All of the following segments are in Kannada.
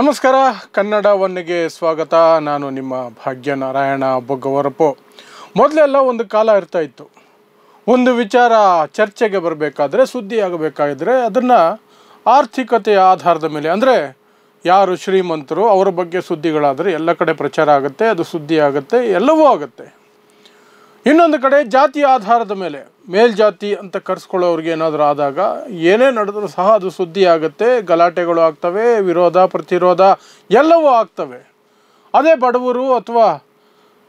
ನಮಸ್ಕಾರ, ಕನ್ನಡ ಒನ್ನೆಗೆ ಸ್ವಾಗತ. ನಾನು ನಿಮ್ಮ ಭಾಗ್ಯನಾರಾಯಣ ಬೊಗ್ಗವರಪು. ಮೊದಲೆಲ್ಲ ಒಂದು ಕಾಲ ಇರ್ತಾ ಇತ್ತು. ಒಂದು ವಿಚಾರ ಚರ್ಚೆಗೆ ಬರಬೇಕಾದ್ರೆ, ಸುದ್ದಿ ಆಗಬೇಕಾದ್ರೆ ಅದನ್ನು ಆರ್ಥಿಕತೆಯ ಆಧಾರದ ಮೇಲೆ, ಅಂದರೆ ಯಾರು ಶ್ರೀಮಂತರು ಅವರ ಬಗ್ಗೆ ಸುದ್ದಿಗಳಾದರೆ ಎಲ್ಲ ಕಡೆ ಪ್ರಚಾರ ಆಗುತ್ತೆ, ಅದು ಸುದ್ದಿ ಆಗುತ್ತೆ, ಎಲ್ಲವೂ ಆಗುತ್ತೆ. ಇನ್ನೊಂದು ಕಡೆ ಜಾತಿಯ ಆಧಾರದ ಮೇಲೆ, ಮೇಲ್ಜಾತಿ ಅಂತ ಕರೆಸ್ಕೊಳ್ಳೋರಿಗೆ ಏನಾದರೂ ಆದಾಗ ಏನೇ ನಡೆದರೂ ಸಹ ಅದು ಸುದ್ದಿ ಆಗುತ್ತೆ, ಗಲಾಟೆಗಳು ಆಗ್ತವೆ, ವಿರೋಧ ಪ್ರತಿರೋಧ ಎಲ್ಲವೂ ಆಗ್ತವೆ. ಅದೇ ಬಡವರು ಅಥವಾ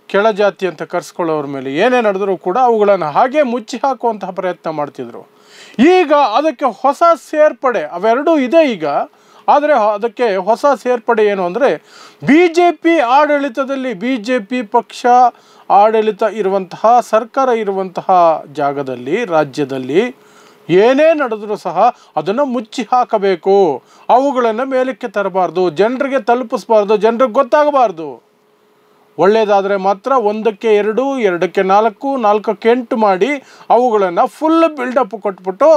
ಕೆಳಜಾತಿ ಅಂತ ಕರೆಸ್ಕೊಳ್ಳೋರ ಮೇಲೆ ಏನೇ ನಡೆದರೂ ಕೂಡ ಅವುಗಳನ್ನು ಹಾಗೆ ಮುಚ್ಚಿ ಹಾಕುವಂತಹ ಪ್ರಯತ್ನ ಮಾಡ್ತಿದ್ರು. ಈಗ ಅದಕ್ಕೆ ಹೊಸ ಸೇರ್ಪಡೆ ಅವೆರಡೂ ಇದೆ ಈಗ. ಆದರೆ ಅದಕ್ಕೆ ಹೊಸ ಸೇರ್ಪಡೆ ಏನು ಅಂದರೆ, BJP ಆಡಳಿತದಲ್ಲಿ, BJP ಪಕ್ಷ ಆಡಳಿತ ಇರುವಂತಹ, ಸರ್ಕಾರ ಇರುವಂತಹ ಜಾಗದಲ್ಲಿ, ರಾಜ್ಯದಲ್ಲಿ ಏನೇ ನಡೆದರೂ ಸಹ ಅದನ್ನು ಮುಚ್ಚಿ ಹಾಕಬೇಕು. ಅವುಗಳನ್ನು ಮೇಲಕ್ಕೆ ತರಬಾರ್ದು, ಜನರಿಗೆ ತಲುಪಿಸಬಾರ್ದು, ಜನರಿಗೆ ಗೊತ್ತಾಗಬಾರ್ದು. ಒಳ್ಳೆಯದಾದರೆ ಮಾತ್ರ 1ಕ್ಕೆ 2, 2ಕ್ಕೆ 4, 4ಕ್ಕೆ 8 ಮಾಡಿ ಅವುಗಳನ್ನು ಫುಲ್ ಬಿಲ್ಡಪ್ ಕೊಟ್ಬಿಟ್ಟು,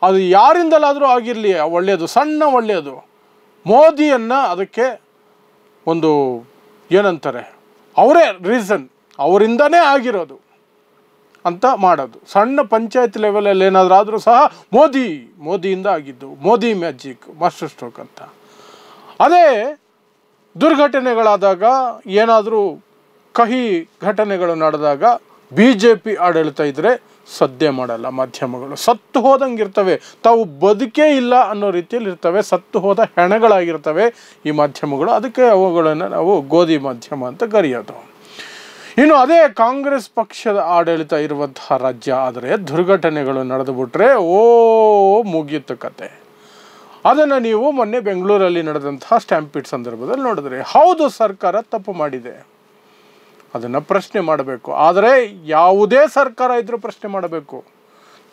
ಅದು ಯಾರಿಂದಲಾದರೂ ಆಗಿರಲಿ ಒಳ್ಳೆಯದು, ಸಣ್ಣ ಒಳ್ಳೆಯದು, ಮೋದಿಯನ್ನು ಅದಕ್ಕೆ ಒಂದು ಏನಂತಾರೆ, ಅವರೇ ರೀಸನ್, ಅವರಿಂದನೇ ಆಗಿರೋದು ಅಂತ ಮಾಡೋದು. ಸಣ್ಣ ಪಂಚಾಯತ್ ಲೆವೆಲಲ್ಲಿ ಏನಾದರೂ ಆದರೂ ಸಹ ಮೋದಿಯಿಂದ ಆಗಿದ್ದು, ಮೋದಿ ಮ್ಯಾಜಿಕ್, ಮಾಸ್ಟರ್ ಸ್ಟ್ರೋಕ್ ಅಂತ. ಅದೇ ದುರ್ಘಟನೆಗಳಾದಾಗ, ಏನಾದರೂ ಕಹಿ ಘಟನೆಗಳು ನಡೆದಾಗ BJP ಆಡಳಿತ ಇದ್ದರೆ ಸದ್ದೆ ಮಾಡಲ್ಲ ಮಾಧ್ಯಮಗಳು. ಸತ್ತು ಹೋದಂಗೆ ಇರ್ತವೆ, ತಾವು ಬದುಕೇ ಇಲ್ಲ ಅನ್ನೋ ರೀತಿಯಲ್ಲಿ ಇರ್ತವೆ, ಸತ್ತು ಹೋದ ಹೆಣಗಳಾಗಿರ್ತವೆ ಈ ಮಾಧ್ಯಮಗಳು. ಅದಕ್ಕೆ ಅವುಗಳನ್ನು ನಾವು ಗೋಧಿ ಮಾಧ್ಯಮ ಅಂತ ಕರೆಯೋದು. ಇನ್ನು ಅದೇ ಕಾಂಗ್ರೆಸ್ ಪಕ್ಷದ ಆಡಳಿತ ಇರುವಂತಹ ರಾಜ್ಯ ಆದರೆ ದುರ್ಘಟನೆಗಳು ನಡೆದುಬಿಟ್ರೆ ಮುಗಿಯುತ್ತೆ ಕತೆ. ಅದನ್ನು ನೀವು ಮೊನ್ನೆ ಬೆಂಗಳೂರಲ್ಲಿ ನಡೆದಂತಹ ಸ್ಟ್ಯಾಂಪೀಡ್ ಸಂದರ್ಭದಲ್ಲಿ ನೋಡಿದ್ರೆ, ಹೌದು ಸರ್ಕಾರ ತಪ್ಪು ಮಾಡಿದೆ, ಅದನ್ನು ಪ್ರಶ್ನೆ ಮಾಡಬೇಕು. ಆದರೆ ಯಾವುದೇ ಸರ್ಕಾರ ಇದ್ರೂ ಪ್ರಶ್ನೆ ಮಾಡಬೇಕು,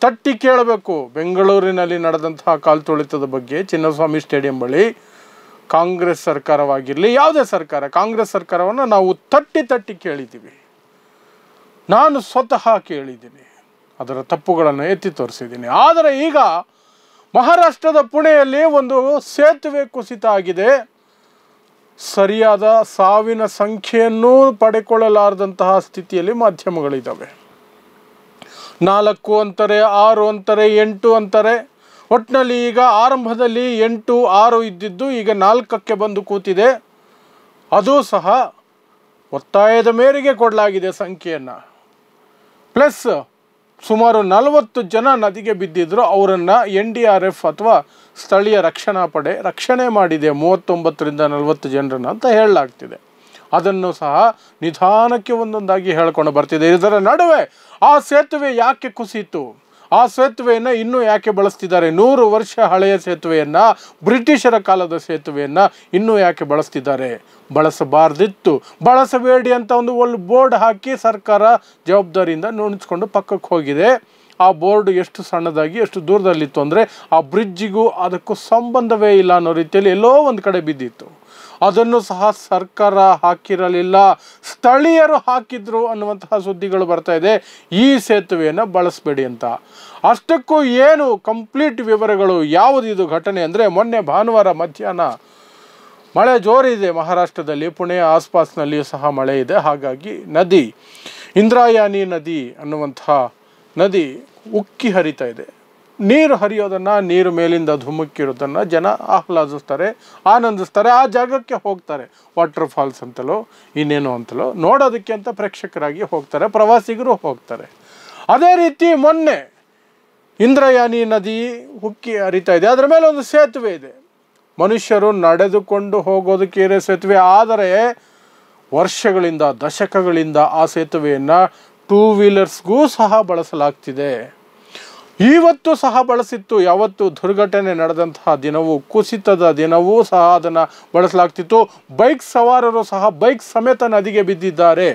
ತಟ್ಟಿ ಕೇಳಬೇಕು. ಬೆಂಗಳೂರಿನಲ್ಲಿ ನಡೆದಂತಹ ಕಾಲ್ತುಳಿತದ ಬಗ್ಗೆ ಚಿನ್ನಸ್ವಾಮಿ ಸ್ಟೇಡಿಯಂ ಬಳಿ ಕಾಂಗ್ರೆಸ್ ಸರ್ಕಾರವಾಗಿರಲಿ, ಯಾವುದೇ ಸರ್ಕಾರ, ಕಾಂಗ್ರೆಸ್ ಸರ್ಕಾರವನ್ನು ನಾವು ತಟ್ಟಿ ಕೇಳಿದ್ದೀವಿ. ನಾನು ಸ್ವತಃ ಕೇಳಿದ್ದೀನಿ, ಅದರ ತಪ್ಪುಗಳನ್ನು ಎತ್ತಿ ತೋರಿಸಿದ್ದೀನಿ. ಆದರೆ ಈಗ ಮಹಾರಾಷ್ಟ್ರದ ಪುಣೆಯಲ್ಲಿ ಒಂದು ಸೇತುವೆ ಕುಸಿತ ಆಗಿದೆ. ಸರಿಯಾದ ಸಾವಿನ ಸಂಖ್ಯೆಯನ್ನೂ ಪಡೆಕೊಳ್ಳಲಾರದಂತಹ ಸ್ಥಿತಿಯಲ್ಲಿ ಮಾಧ್ಯಮಗಳಿದ್ದಾವೆ. 4 ಅಂತಾರೆ, 6 ಅಂತಾರೆ, 8 ಅಂತಾರೆ. ಒಟ್ಟಿನಲ್ಲಿ ಈಗ ಆರಂಭದಲ್ಲಿ 8, 6 ಇದ್ದಿದ್ದು ಈಗ 4ಕ್ಕೆ ಬಂದು ಕೂತಿದೆ. ಅದೂ ಸಹ ಒತ್ತಾಯದ ಮೇರೆಗೆ ಕೊಡಲಾಗಿದೆ ಸಂಖ್ಯೆಯನ್ನು. ಪ್ಲಸ್ ಸುಮಾರು 40 ಜನ ನದಿಗೆ ಬಿದ್ದಿದ್ರು. ಅವರನ್ನು NDRF ಅಥವಾ ಸ್ಥಳೀಯ ರಕ್ಷಣಾ ಪಡೆ ರಕ್ಷಣೆ ಮಾಡಿದೆ, 39ರಿಂದ 40 ಜನರನ್ನು ಅಂತ ಹೇಳಲಾಗ್ತಿದೆ. ಅದನ್ನು ಸಹ ನಿಧಾನಕ್ಕೆ ಒಂದೊಂದಾಗಿ ಹೇಳ್ಕೊಂಡು ಬರ್ತಿದೆ. ಇದರ ನಡುವೆ ಆ ಸೇತುವೆ ಯಾಕೆ ಕುಸಿತು, ಆ ಸೇತುವೆಯನ್ನು ಇನ್ನೂ ಯಾಕೆ ಬಳಸ್ತಿದ್ದಾರೆ, 100 ವರ್ಷ ಹಳೆಯ ಸೇತುವೆಯನ್ನು, ಬ್ರಿಟಿಷರ ಕಾಲದ ಸೇತುವೆಯನ್ನು ಇನ್ನೂ ಯಾಕೆ ಬಳಸ್ತಿದ್ದಾರೆ? ಬಳಸಬಾರ್ದಿತ್ತು, ಬಳಸಬೇಡಿ ಅಂತ ಒಂದು ಬೋರ್ಡ್ ಹಾಕಿ ಸರ್ಕಾರ ಜವಾಬ್ದಾರಿಯಿಂದ ನುಣಿಸ್ಕೊಂಡು ಪಕ್ಕಕ್ಕೆ ಹೋಗಿದೆ. ಆ ಬೋರ್ಡ್ ಎಷ್ಟು ಸಣ್ಣದಾಗಿ ಎಷ್ಟು ದೂರದಲ್ಲಿತ್ತು ಅಂದರೆ, ಆ ಬ್ರಿಡ್ಜಿಗೂ ಅದಕ್ಕೂ ಸಂಬಂಧವೇ ಇಲ್ಲ ಅನ್ನೋ ರೀತಿಯಲ್ಲಿ ಎಲ್ಲೋ ಒಂದು ಕಡೆ ಬಿದ್ದಿತ್ತು. ಅದನ್ನು ಸಹ ಸರ್ಕಾರ ಹಾಕಿರಲಿಲ್ಲ, ಸ್ಥಳೀಯರು ಹಾಕಿದ್ರು ಅನ್ನುವಂತಹ ಸುದ್ದಿಗಳು ಬರ್ತಾ ಇದೆ, ಈ ಸೇತುವೆಯನ್ನು ಬಳಸಬೇಡಿ ಅಂತ. ಅಷ್ಟಕ್ಕೂ ಏನು ಕಂಪ್ಲೀಟ್ ವಿವರಗಳು, ಯಾವುದಿದು ಘಟನೆ ಅಂದರೆ, ಮೊನ್ನೆ ಭಾನುವಾರ ಮಧ್ಯಾಹ್ನ ಮಳೆ ಜೋರಿದೆ ಮಹಾರಾಷ್ಟ್ರದಲ್ಲಿ, ಪುಣೆಯ ಆಸ್ಪಾಸ್ನಲ್ಲಿಯೂ ಸಹ ಮಳೆ ಇದೆ. ಹಾಗಾಗಿ ನದಿ, ಇಂದ್ರಾಯಣಿ ನದಿ ಅನ್ನುವಂತಹ ನದಿ ಉಕ್ಕಿ ಹರಿತಾ ಇದೆ. ನೀರು ಹರಿಯೋದನ್ನು, ನೀರು ಮೇಲಿಂದ ಧುಮುಕ್ಕಿರೋದನ್ನು ಜನ ಆಹ್ಲಾದಿಸ್ತಾರೆ, ಆನಂದಿಸ್ತಾರೆ, ಆ ಜಾಗಕ್ಕೆ ಹೋಗ್ತಾರೆ. ವಾಟರ್ ಫಾಲ್ಸ್ ಅಂತಲೋ ಇನ್ನೇನೋ ಅಂತಲೋ ನೋಡೋದಕ್ಕೆ ಅಂತ ಪ್ರೇಕ್ಷಕರಾಗಿ ಹೋಗ್ತಾರೆ, ಪ್ರವಾಸಿಗರು ಹೋಗ್ತಾರೆ. ಅದೇ ರೀತಿ ಮೊನ್ನೆ ಇಂದ್ರಾಯಣಿ ನದಿ ಉಕ್ಕಿ ಹರಿತಾ ಇದೆ, ಅದರ ಮೇಲೆ ಒಂದು ಸೇತುವೆ ಇದೆ. ಮನುಷ್ಯರು ನಡೆದುಕೊಂಡು ಹೋಗೋದಕ್ಕೆ ಇರೋ ಸೇತುವೆ, ಆದರೆ ವರ್ಷಗಳಿಂದ, ದಶಕಗಳಿಂದ ಆ ಸೇತುವೆಯನ್ನು 2 ವೀಲರ್ಸ್ಗೂ ಸಹ ಬಳಸಲಾಗ್ತಿದೆ. ಇವತ್ತು ಸಹ ಬಳಸಿತ್ತು. ಯಾವತ್ತು ದುರ್ಘಟನೆ ನಡೆದಂತಹ ದಿನವೂ, ಕುಸಿತದ ದಿನವೂ ಸಹ ಅದನ್ನು ಬಳಸಲಾಗ್ತಿತ್ತು. ಬೈಕ್ ಸವಾರರು ಸಹ ಬೈಕ್ ಸಮೇತ ನದಿಗೆ ಬಿದ್ದಿದ್ದಾರೆ,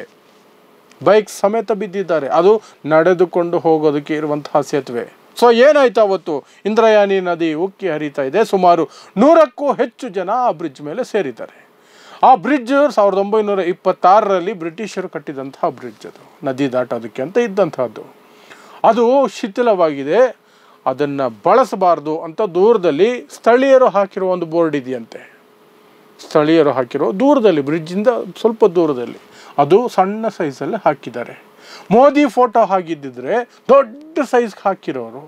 ಅದು ನಡೆದುಕೊಂಡು ಹೋಗೋದಕ್ಕೆ ಇರುವಂತಹ ಸೇತುವೆ. ಸೊ ಏನಾಯ್ತು ಅವತ್ತು? ಇಂದ್ರಾಯಣಿ ನದಿ ಉಕ್ಕಿ ಹರಿತಾ ಇದೆ, ಸುಮಾರು 100ಕ್ಕೂ ಹೆಚ್ಚು ಜನ ಆ ಬ್ರಿಡ್ಜ್ ಮೇಲೆ ಸೇರಿದ್ದಾರೆ. ಆ ಬ್ರಿಡ್ಜ್ 1926ರಲ್ಲಿ ಬ್ರಿಟಿಷರು ಕಟ್ಟಿದಂತಹ ಬ್ರಿಡ್ಜ್, ಅದು ನದಿ ದಾಟೋದಕ್ಕೆ ಅಂತ ಇದ್ದಂಥದ್ದು. ಅದು ಶಿಥಿಲವಾಗಿದೆ, ಅದನ್ನು ಬಳಸಬಾರ್ದು ಅಂತ ದೂರದಲ್ಲಿ ಸ್ಥಳೀಯರು ಹಾಕಿರುವ ಒಂದು ಬೋರ್ಡ್ ಇದೆಯಂತೆ. ಸ್ಥಳೀಯರು ಹಾಕಿರೋ ದೂರದಲ್ಲಿ, ಬ್ರಿಡ್ಜಿಂದ ಸ್ವಲ್ಪ ದೂರದಲ್ಲಿ, ಅದು ಸಣ್ಣ ಸೈಜಲ್ಲಿ ಹಾಕಿದ್ದಾರೆ. ಮೋದಿ ಫೋಟೋ ಹಾಕಿದ್ದಿದ್ರೆ ದೊಡ್ಡ ಸೈಜ್ ಹಾಕಿರೋರು.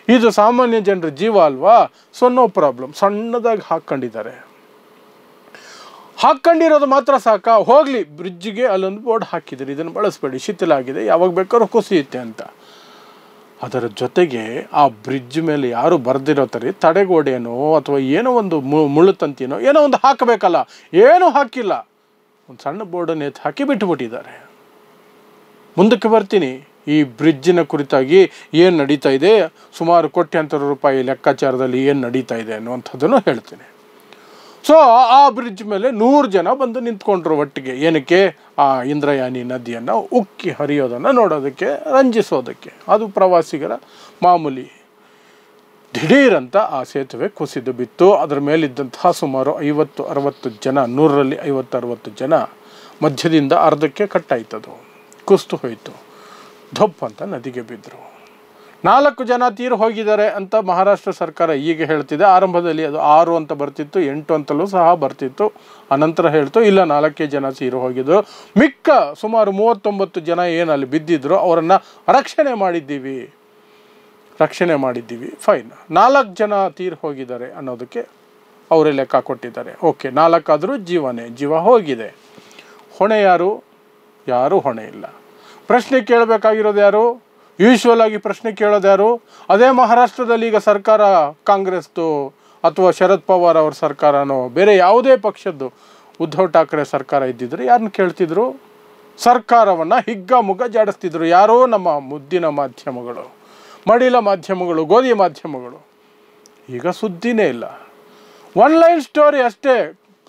ಇದು ಸಾಮಾನ್ಯ ಜನರ ಜೀವ ಅಲ್ವಾ, ಸೊ ನೋ ಪ್ರಾಬ್ಲಮ್, ಸಣ್ಣದಾಗಿ ಹಾಕ್ಕೊಂಡಿದ್ದಾರೆ. ಹಾಕ್ಕೊಂಡಿರೋದು ಮಾತ್ರ ಸಾಕ, ಹೋಗಲಿ ಬ್ರಿಡ್ಜಿಗೆ ಅಲ್ಲೊಂದು ಬೋರ್ಡ್ ಹಾಕಿದ್ದಾರೆ, ಇದನ್ನು ಬಳಸಬೇಡಿ, ಶಿಥಿಲ ಆಗಿದೆ, ಯಾವಾಗ ಬೇಕಾದ್ರೂ ಕುಸಿಯುತ್ತೆ ಅಂತ. ಅದರ ಜೊತೆಗೆ ಆ ಬ್ರಿಡ್ಜ್ ಮೇಲೆ ಯಾರು ಬರೆದಿರೋ ಥರ ತಡೆಗೋಡೆನೋ ಅಥವಾ ಏನೋ ಒಂದು ಮುಳ್ಳು ತಂತಿನೋ ಏನೋ ಒಂದು ಹಾಕಬೇಕಲ್ಲ, ಏನೂ ಹಾಕಿಲ್ಲ. ಒಂದು ಸಣ್ಣ ಬೋರ್ಡನ್ನು ಎತ್ತು ಹಾಕಿ ಬಿಟ್ಟುಬಿಟ್ಟಿದ್ದಾರೆ. ಮುಂದಕ್ಕೆ ಬರ್ತೀನಿ, ಈ ಬ್ರಿಡ್ಜಿನ ಕುರಿತಾಗಿ ಏನು ನಡೀತಾ ಇದೆ, ಸುಮಾರು ಕೋಟ್ಯಾಂತರ ರೂಪಾಯಿ ಲೆಕ್ಕಾಚಾರದಲ್ಲಿ ಏನು ನಡೀತಾ ಇದೆ ಅನ್ನುವಂಥದ್ದನ್ನು ಹೇಳ್ತೀನಿ. ಸೊ ಆ ಬ್ರಿಡ್ಜ್ ಮೇಲೆ 100 ಜನ ಬಂದು ನಿಂತ್ಕೊಂಡ್ರು ಒಟ್ಟಿಗೆ. ಏನಕ್ಕೆ? ಆ ಇಂದ್ರಾಯಣಿ ನದಿಯನ್ನು ಉಕ್ಕಿ ಹರಿಯೋದನ್ನು ನೋಡೋದಕ್ಕೆ, ರಂಜಿಸೋದಕ್ಕೆ. ಅದು ಪ್ರವಾಸಿಗರ ಮಾಮೂಲಿ. ದಿಢೀರಂತ ಆ ಸೇತುವೆ ಕುಸಿದು ಬಿತ್ತು. ಅದರ ಮೇಲಿದ್ದಂತಹ ಸುಮಾರು 50-60 ಜನ, 100ರಲ್ಲಿ 50-60 ಜನ ಮಧ್ಯದಿಂದ ಅರ್ಧಕ್ಕೆ ಕಟ್ಟಾಯ್ತದು, ಕುಸಿದು ಹೋಯಿತು. ಧಪ್ ಅಂತ ನದಿಗೆ ಬಿದ್ದರು. 4 ಜನ ತೀರು ಹೋಗಿದ್ದಾರೆ ಅಂತ ಮಹಾರಾಷ್ಟ್ರ ಸರ್ಕಾರ ಈಗ ಹೇಳ್ತಿದೆ. ಆರಂಭದಲ್ಲಿ ಅದು 6 ಅಂತ ಬರ್ತಿತ್ತು, 8 ಅಂತಲೂ ಸಹ ಬರ್ತಿತ್ತು. ಅನಂತರ ಹೇಳ್ತು ಇಲ್ಲ 4 ಜನ ತೀರು ಹೋಗಿದ್ರು. ಮಿಕ್ಕ ಸುಮಾರು 39 ಜನ ಏನಲ್ಲಿ ಬಿದ್ದಿದ್ರು ಅವರನ್ನು ರಕ್ಷಣೆ ಮಾಡಿದ್ದೀವಿ. ಫೈನ್. 4 ಜನ ತೀರು ಹೋಗಿದ್ದಾರೆ ಅನ್ನೋದಕ್ಕೆ ಅವರೇ ಲೆಕ್ಕ ಕೊಟ್ಟಿದ್ದಾರೆ. ಓಕೆ, 4 ಆದರೂ ಜೀವ ಹೋಗಿದೆ. ಹೊಣೆ ಯಾರು ಹೊಣೆ ಇಲ್ಲ. ಪ್ರಶ್ನೆ ಕೇಳಬೇಕಾಗಿರೋದು ಯಾರು? ಯೂಶ್ವಲ್ ಆಗಿ ಪ್ರಶ್ನೆ ಕೇಳೋದು ಯಾರು? ಅದೇ ಮಹಾರಾಷ್ಟ್ರದಲ್ಲಿ ಈಗ ಸರ್ಕಾರ ಕಾಂಗ್ರೆಸ್ದು ಅಥವಾ ಶರದ್ ಪವಾರ್ ಅವ್ರ ಸರ್ಕಾರನೋ ಬೇರೆ ಯಾವುದೇ ಪಕ್ಷದ್ದು ಉದ್ಧವ್ ಠಾಕ್ರೆ ಸರ್ಕಾರ ಇದ್ದಿದ್ರೆ ಯಾರನ್ನ ಕೇಳ್ತಿದ್ರು? ಸರ್ಕಾರವನ್ನು ಹಿಗ್ಗಾಮುಗ್ಗ ಜಾಡಿಸ್ತಿದ್ರು. ಯಾರೋ ನಮ್ಮ ಮುದ್ದಿನ ಮಾಧ್ಯಮಗಳು, ಮಡಿಲ ಮಾಧ್ಯಮಗಳು, ಗೋಧಿ ಮಾಧ್ಯಮಗಳು. ಈಗ ಸುದ್ದಿನೇ ಇಲ್ಲ. 1 ಲೈನ್ ಸ್ಟೋರಿ ಅಷ್ಟೇ.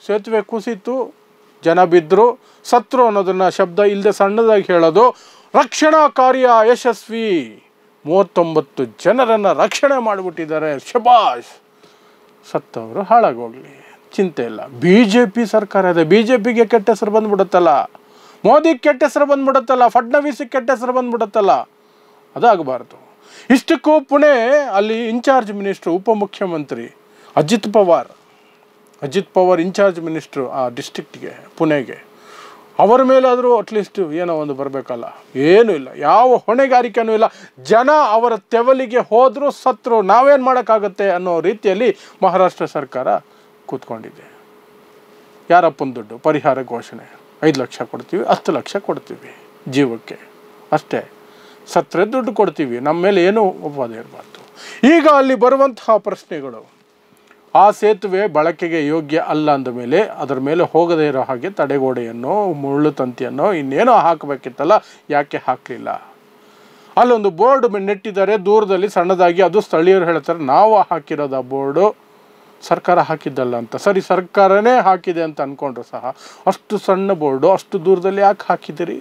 ಸೇತುವೆ ಕುಸಿತು, ಜನ ಬಿದ್ದರು, ಸತ್ರು ಅನ್ನೋದನ್ನು ಶಬ್ದ ಇಲ್ಲದೆ ಸಣ್ಣದಾಗಿ ಹೇಳೋದು. ರಕ್ಷಣಾ ಕಾರ್ಯ ಯಶಸ್ವಿ, 39 ಜನರನ್ನು ರಕ್ಷಣೆ ಮಾಡಿಬಿಟ್ಟಿದ್ದಾರೆ, ಶಬಾಷ್. ಸತ್ತವರು ಹಾಳಾಗೋಗ್ಲಿ, ಚಿಂತೆ ಇಲ್ಲ. BJP ಸರ್ಕಾರ ಇದೆ, BJPಗೆ ಕೆಟ್ಟ ಹೆಸರು ಬಂದ್ಬಿಡುತ್ತಲ್ಲ, ಮೋದಿಗೆ ಕೆಟ್ಟ ಹೆಸರು ಬಂದ್ಬಿಡುತ್ತಲ್ಲ, ಫಡ್ನವೀಸಿಗೆ ಕೆಟ್ಟ ಹೆಸರು ಬಂದ್ಬಿಡುತ್ತಲ್ಲ. ಅದಾಗಬಾರ್ದು. ಇಷ್ಟಕ್ಕೂ ಪುಣೆ ಅಲ್ಲಿ ಇನ್ಚಾರ್ಜ್ ಮಿನಿಸ್ಟ್ರು, ಉಪಮುಖ್ಯಮಂತ್ರಿ ಅಜಿತ್ ಪವಾರ್ ಇನ್ಚಾರ್ಜ್ ಮಿನಿಸ್ಟ್ರು ಆ ಡಿಸ್ಟ್ರಿಕ್ಟ್ಗೆ, ಪುಣೆಗೆ. ಅವರ ಮೇಲಾದರೂ ಅಟ್ಲೀಸ್ಟ್ ಏನೋ ಒಂದು ಬರಬೇಕಲ್ಲ. ಏನೂ ಇಲ್ಲ, ಯಾವ ಹೊಣೆಗಾರಿಕೆನೂ ಇಲ್ಲ. ಜನ ಅವರ ತೆವಲಿಗೆ ಹೋದರೂ ಸತ್ರು, ನಾವೇನು ಮಾಡೋಕ್ಕಾಗತ್ತೆ ಅನ್ನೋ ರೀತಿಯಲ್ಲಿ ಮಹಾರಾಷ್ಟ್ರ ಸರ್ಕಾರ ಕೂತ್ಕೊಂಡಿದೆ. ಯಾರಪ್ಪನ ದುಡ್ಡು? ಪರಿಹಾರ ಘೋಷಣೆ 5 ಲಕ್ಷ ಕೊಡ್ತೀವಿ, 10 ಲಕ್ಷ ಕೊಡ್ತೀವಿ ಜೀವಕ್ಕೆ, ಅಷ್ಟೇ. ಸತ್ತರೆ ದುಡ್ಡು ಕೊಡ್ತೀವಿ, ನಮ್ಮ ಮೇಲೆ ಏನೂ ಒಪ್ಪದ ಇರಬಾರ್ದು. ಈಗ ಅಲ್ಲಿ ಬರುವಂತಹ ಪ್ರಶ್ನೆಗಳು, ಆ ಸೇತುವೆ ಬಳಕೆಗೆ ಯೋಗ್ಯ ಅಲ್ಲ ಅಂದ ಮೇಲೆ ಅದರ ಮೇಲೆ ಹೋಗದೇ ಇರೋ ಹಾಗೆ ತಡೆಗೋಡೆಯನ್ನು, ಮುಳ್ಳು ತಂತಿಯನ್ನು, ಇನ್ನೇನೋ ಹಾಕಬೇಕಿತ್ತಲ್ಲ, ಯಾಕೆ ಹಾಕಲಿಲ್ಲ? ಅಲ್ಲೊಂದು ಬೋರ್ಡ್ ನೆಟ್ಟಿದ್ದಾರೆ ದೂರದಲ್ಲಿ ಸಣ್ಣದಾಗಿ. ಅದು ಸ್ಥಳೀಯರು ಹೇಳ್ತಾರೆ ನಾವು ಹಾಕಿರೋದು ಆ ಬೋರ್ಡು, ಸರ್ಕಾರ ಹಾಕಿದ್ದಲ್ಲ ಅಂತ. ಸರಿ, ಸರ್ಕಾರನೇ ಹಾಕಿದೆ ಅಂತ ಅಂದ್ಕೊಂಡ್ರು ಸಹ ಅಷ್ಟು ಸಣ್ಣ ಬೋರ್ಡು ಅಷ್ಟು ದೂರದಲ್ಲಿ ಯಾಕೆ ಹಾಕಿದಿರಿ?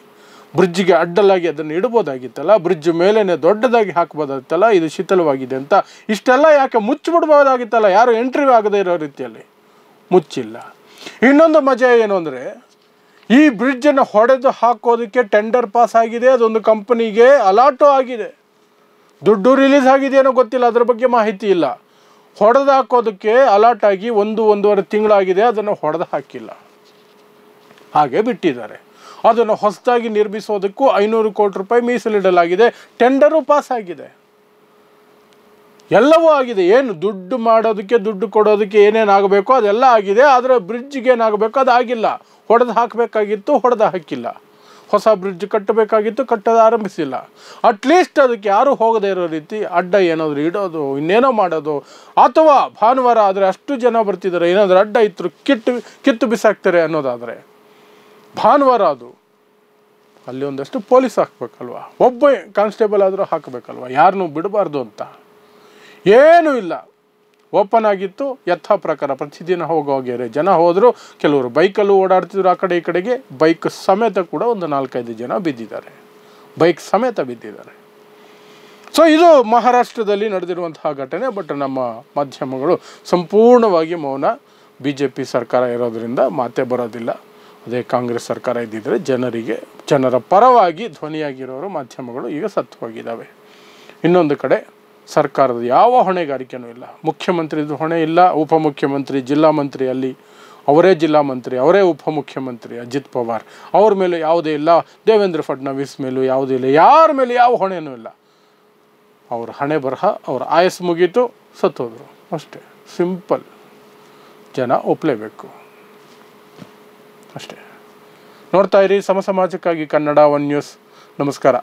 ಬ್ರಿಡ್ಜಿಗೆ ಅಡ್ಡಲಾಗಿ ಅದನ್ನು ಇಡ್ಬೋದಾಗಿತ್ತಲ್ಲ, ಬ್ರಿಡ್ಜ್ ಮೇಲೇ ದೊಡ್ಡದಾಗಿ ಹಾಕ್ಬೋದಾಗಿತ್ತಲ್ಲ, ಇದು ಶಿಥಿಲವಾಗಿದೆ ಅಂತ. ಇಷ್ಟೆಲ್ಲ ಯಾಕೆ ಮುಚ್ಚಿಬಿಡ್ಬೋದಾಗಿತ್ತಲ್ಲ, ಯಾರು ಎಂಟ್ರಿ ಆಗದೇ ಇರೋ ರೀತಿಯಲ್ಲಿ ಮುಚ್ಚಿಲ್ಲ. ಇನ್ನೊಂದು ಮಜಾ ಏನು ಅಂದರೆ, ಈ ಬ್ರಿಡ್ಜನ್ನು ಹೊಡೆದು ಹಾಕೋದಕ್ಕೆ ಟೆಂಡರ್ ಪಾಸ್ ಆಗಿದೆ, ಅದೊಂದು ಕಂಪನಿಗೆ ಅಲಾಟು ಆಗಿದೆ. ದುಡ್ಡು ರಿಲೀಸ್ ಆಗಿದೆಯೇನೋ ಗೊತ್ತಿಲ್ಲ, ಅದರ ಬಗ್ಗೆ ಮಾಹಿತಿ ಇಲ್ಲ. ಹೊಡೆದು ಹಾಕೋದಕ್ಕೆ ಅಲಾಟ್ ಆಗಿ 1-1.5 ತಿಂಗಳಾಗಿದೆ, ಅದನ್ನು ಹೊಡೆದು ಹಾಕಿಲ್ಲ, ಹಾಗೆ ಬಿಟ್ಟಿದ್ದಾರೆ. ಅದನ್ನು ಹೊಸದಾಗಿ ನಿರ್ಮಿಸೋದಕ್ಕೂ 500 ಕೋಟಿ ರೂಪಾಯಿ ಮೀಸಲಿಡಲಾಗಿದೆ. ಟೆಂಡರು ಪಾಸ್ ಆಗಿದೆ, ಎಲ್ಲವೂ ಆಗಿದೆ. ಏನು ದುಡ್ಡು ಮಾಡೋದಕ್ಕೆ, ದುಡ್ಡು ಕೊಡೋದಕ್ಕೆ ಏನೇನಾಗಬೇಕೋ ಅದೆಲ್ಲ ಆಗಿದೆ. ಆದರೆ ಬ್ರಿಡ್ಜಿಗೆ ಏನಾಗಬೇಕು ಅದು ಆಗಿಲ್ಲ. ಹೊಡೆದು ಹಾಕಬೇಕಾಗಿತ್ತು, ಹೊಡೆದು ಹಾಕಿಲ್ಲ. ಹೊಸ ಬ್ರಿಡ್ಜ್ ಕಟ್ಟಬೇಕಾಗಿತ್ತು, ಕಟ್ಟೋದು ಆರಂಭಿಸಿಲ್ಲ. ಅಟ್ಲೀಸ್ಟ್ ಅದಕ್ಕೆ ಯಾರೂ ಹೋಗದೇ ಇರೋ ರೀತಿ ಅಡ್ಡ ಏನಾದರೂ ಇಡೋದು, ಇನ್ನೇನೋ ಮಾಡೋದು. ಅಥವಾ ಭಾನುವಾರ ಆದರೆ ಅಷ್ಟು ಜನ ಬರ್ತಿದ್ದಾರೆ, ಏನಾದರೂ ಅಡ್ಡ ಇತ್ತು ಕಿತ್ತು ಬಿಸಾಕ್ತಾರೆ ಅನ್ನೋದಾದರೆ ಭಾನುವಾರ ಅದು ಅಲ್ಲಿ ಒಂದಷ್ಟು ಪೊಲೀಸ್ ಹಾಕಬೇಕಲ್ವ, ಒಬ್ಬ ಕಾನ್ಸ್ಟೇಬಲ್ ಆದರೂ ಹಾಕಬೇಕಲ್ವ, ಯಾರನ್ನೂ ಬಿಡಬಾರ್ದು ಅಂತ. ಏನೂ ಇಲ್ಲ, ಓಪನ್ ಆಗಿತ್ತು ಯಥಾ ಪ್ರಕಾರ. ಪ್ರತಿದಿನ ಹೋಗೋಗ್ಯಾರೆ ಜನ ಹೋದರು. ಕೆಲವರು ಬೈಕಲ್ಲೂ ಓಡಾಡ್ತಿದ್ರು ಆ ಕಡೆ ಈ ಕಡೆಗೆ. ಬೈಕ್ ಸಮೇತ ಕೂಡ ಒಂದು 4-5 ಜನ ಬಿದ್ದಿದ್ದಾರೆ, ಬೈಕ್ ಸಮೇತ ಬಿದ್ದಿದ್ದಾರೆ. ಸೊ ಇದು ಮಹಾರಾಷ್ಟ್ರದಲ್ಲಿ ನಡೆದಿರುವಂತಹ ಘಟನೆ. ಬಟ್ ನಮ್ಮ ಮಾಧ್ಯಮಗಳು ಸಂಪೂರ್ಣವಾಗಿ ಮೌನ. BJP ಸರ್ಕಾರ ಇರೋದರಿಂದ ಮಾತೇ ಬರೋದಿಲ್ಲ. ಅದೇ ಕಾಂಗ್ರೆಸ್ ಸರ್ಕಾರ ಇದ್ದಿದ್ದರೆ ಜನರ ಪರವಾಗಿ ಧ್ವನಿಯಾಗಿರೋರು ಮಾಧ್ಯಮಗಳು ಈಗ ಸತ್ತು ಹೋಗಿದ್ದಾವೆ. ಇನ್ನೊಂದು ಕಡೆ ಸರ್ಕಾರದ ಯಾವ ಹೊಣೆಗಾರಿಕೆನೂ ಇಲ್ಲ. ಮುಖ್ಯಮಂತ್ರಿದು ಹೊಣೆ ಇಲ್ಲ, ಉಪಮುಖ್ಯಮಂತ್ರಿ, ಜಿಲ್ಲಾ ಮಂತ್ರಿ ಅಲ್ಲಿ ಅವರೇ ಜಿಲ್ಲಾ ಮಂತ್ರಿ, ಅವರೇ ಉಪಮುಖ್ಯಮಂತ್ರಿ ಅಜಿತ್ ಪವಾರ್, ಅವ್ರ ಮೇಲೆ ಯಾವುದೇ ಇಲ್ಲ, ದೇವೇಂದ್ರ ಫಡ್ನವೀಸ್ ಮೇಲೂ ಯಾವುದೂ ಇಲ್ಲ, ಯಾರ ಮೇಲೆ ಯಾವ ಹೊಣೆನೂ ಇಲ್ಲ. ಅವ್ರ ಹಣೆ ಬರಹ, ಅವ್ರ ಆಯಸ್ಸು ಮುಗೀತು, ಸತ್ತೋದ್ರು ಅಷ್ಟೇ. ಸಿಂಪಲ್. ಜನ ಒಪ್ಪಲೇಬೇಕು ಅಷ್ಟೇ. ನೋಡ್ತಾ ಇರಿ ಸಮಾಜಕ್ಕಾಗಿ ಕನ್ನಡ 1 ನ್ಯೂಸ್. ನಮಸ್ಕಾರ.